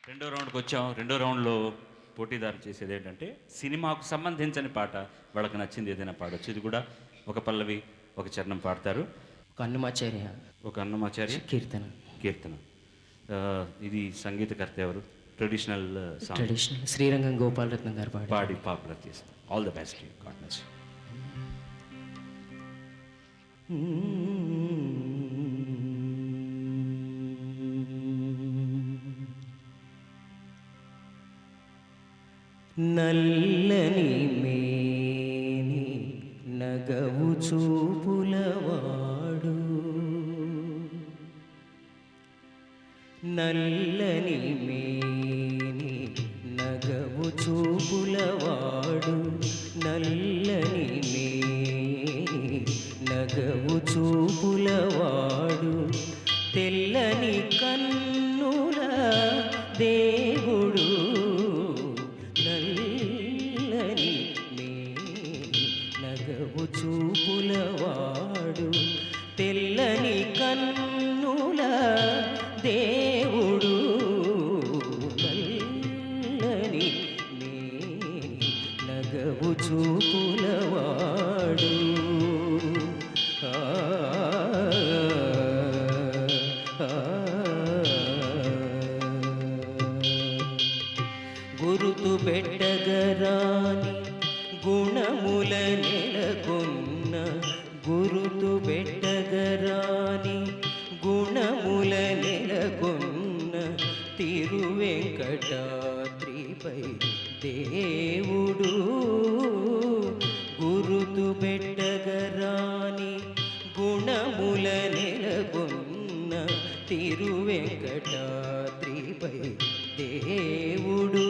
రెండో రౌండ్కి వచ్చాం. రెండో రౌండ్లో పోటీదారు చేసేది ఏంటంటే సినిమాకు సంబంధించిన పాట, వాళ్ళకి నచ్చింది ఏదైనా పాడొచ్చు. ఇది కూడా ఒక పల్లవి ఒక చరణం పాడతారు. ఒక అన్నమాచార్య, ఒక అన్నమాచార్య, కీర్తన. కీర్తన. ఇది సంగీతకర్త ఎవరు? Traditional song, traditional Srirangam Gopalaratnam గారు పాడి పాపులర్ చేశారు. All the best, God bless. నల్లని మేని నగవు చూపులవాడు, నల్లని మేని నగవు చూపులవాడు, నల్లని మేని నగవు చూపులవాడు, తెల్లని కన్నుల దేవుడు, నల్లని మేని నగవు చూపులవాడు, తెల్లని కన్నుల దేవుడు, నల్లని మేని నగవు చూపులవాడు. గురుతు పెట్టగరాని గుణముల నెలకొన్న, గురుతు పెట్టగరాని గుణముల నెలకొన్న తిరువెంకటాద్రిపై దేవుడు, గురుతు పెట్టగరాని గుణముల నెలకొన్న తిరువెంకటాద్రిపై దేవుడు,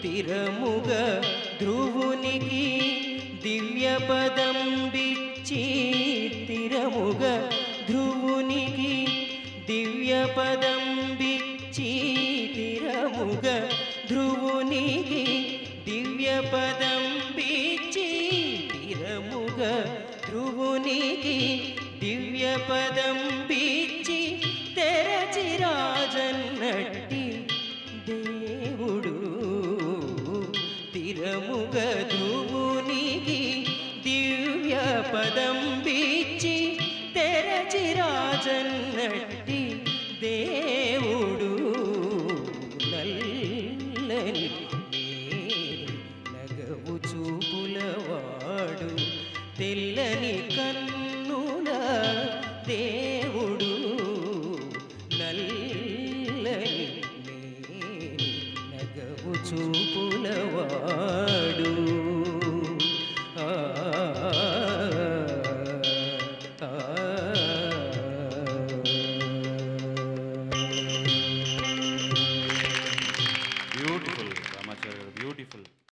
తిరముగ ధ్రువునికి దివ్య పదం బిచ్చి, తిరముగ ధ్రువునికి దివ్య పదం బిచ్చి, తిరముగ ధ్రువునికి దివ్య పదం బిచ్చి, తిరముగ ధ్రువునికి దివ్య పదం బిచ్చి,